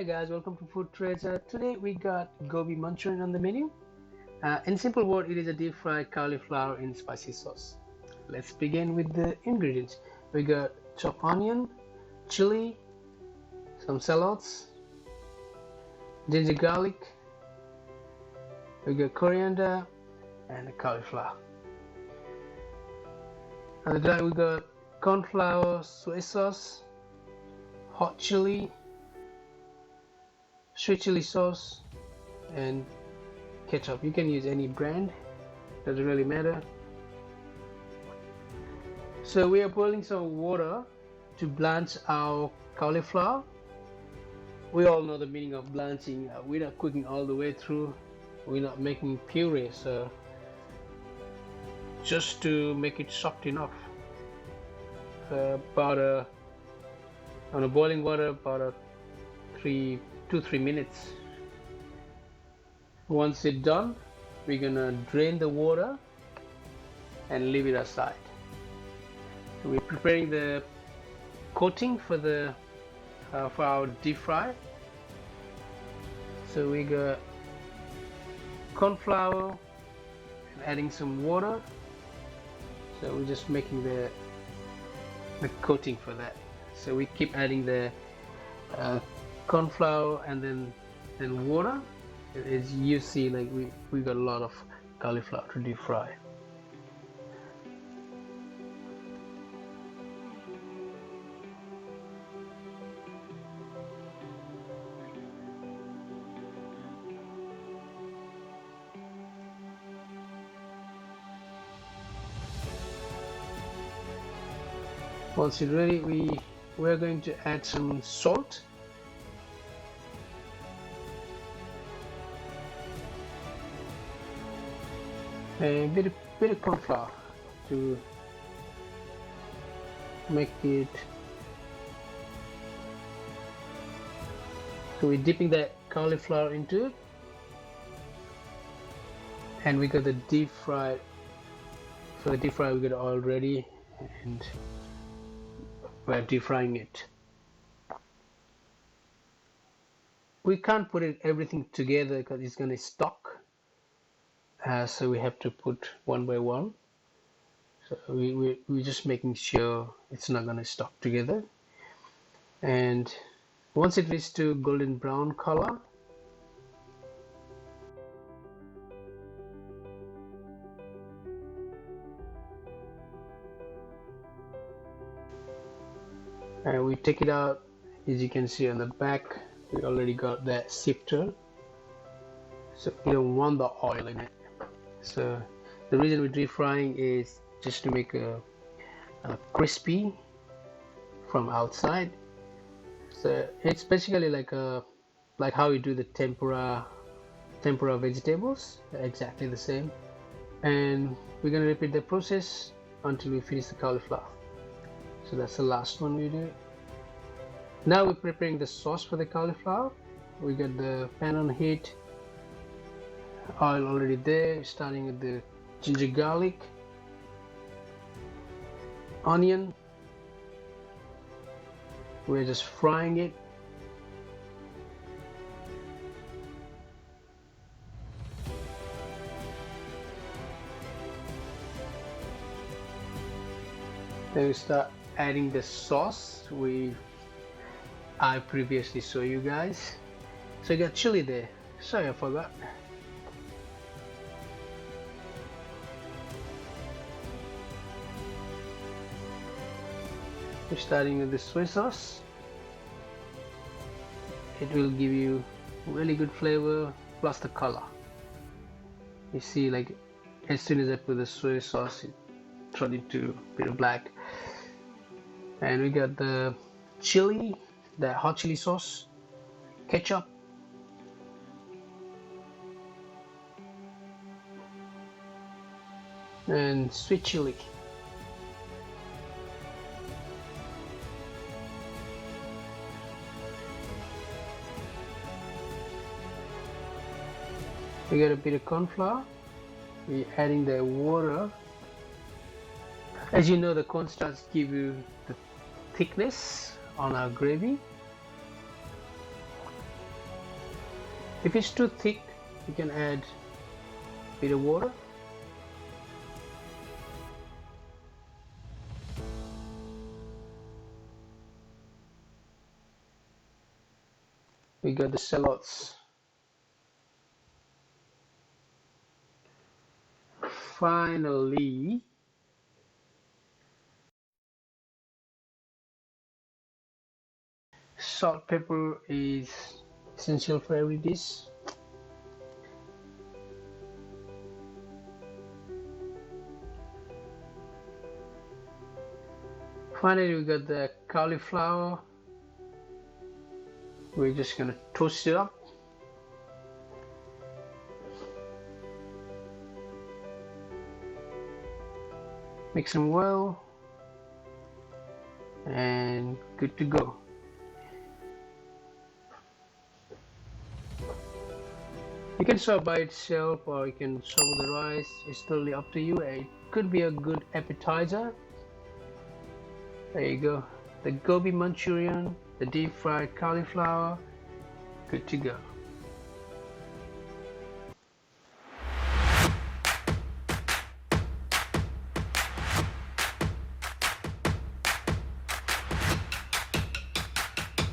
Hi guys, welcome to Food Trades. Today we got Gobi Manchurian on the menu. In simple word, it is a deep fried cauliflower in spicy sauce. Let's begin with the ingredients. We got chopped onion, chili, some shallots, ginger garlic, we got coriander, and the cauliflower. On the dry we got corn flour, soy sauce, hot chili, sweet chili sauce, and ketchup. You can use any brand, doesn't really matter. So we are boiling some water to blanch our cauliflower. We all know the meaning of blanching. We're not cooking all the way through, we're not making puree, so just to make it soft enough. On a boiling water, about 2-3 minutes. Once it's done, we're gonna drain the water and leave it aside. So we're preparing the coating for our deep fry. So we got corn flour and adding some water. So we're just making the coating for that. So we keep adding the corn flour and then water. As you see, like we got a lot of cauliflower to deep fry. Once it's ready, we're going to add some salt. A bit of corn flour to make it. So we're dipping that cauliflower into it, and we got the deep fry. For the deep fry, we got oil ready, and we're deep frying it. We can't put everything together because it's gonna stuck. So we have to put one by one. So we're just making sure it's not gonna stuck together. And once it reaches to golden brown color, and we take it out. As you can see on the back, we already got that sifter, so you don't want the oil in it. So the reason we're deep frying is just to make a crispy from outside. So it's basically like how we do the tempura vegetables, exactly the same. And we're gonna repeat the process until we finish the cauliflower. So that's the last one we do. Now we're preparing the sauce for the cauliflower. We got the pan on heat, oil already there, starting with the ginger garlic, onion. We're just frying it. Then we start adding the sauce I previously showed you guys. So you got chili there. Sorry, I forgot. We're starting with the soy sauce. It will give you really good flavor plus the color. You see, like as soon as I put the soy sauce, it turned into a bit of black. And we got the chili, the hot chili sauce, ketchup, and sweet chili. We got a bit of corn flour. We're adding the water. As you know, the cornstarch give you the thickness on our gravy. If it's too thick, you can add a bit of water. We got the shallots. Finally, salt, pepper is essential for every dish. Finally, we got the cauliflower. We're just gonna toast it up. Mix them well, and good to go. You can serve by itself or you can serve with the rice. It's totally up to you. It could be a good appetizer. There you go. The Gobi Manchurian, the deep fried cauliflower, good to go.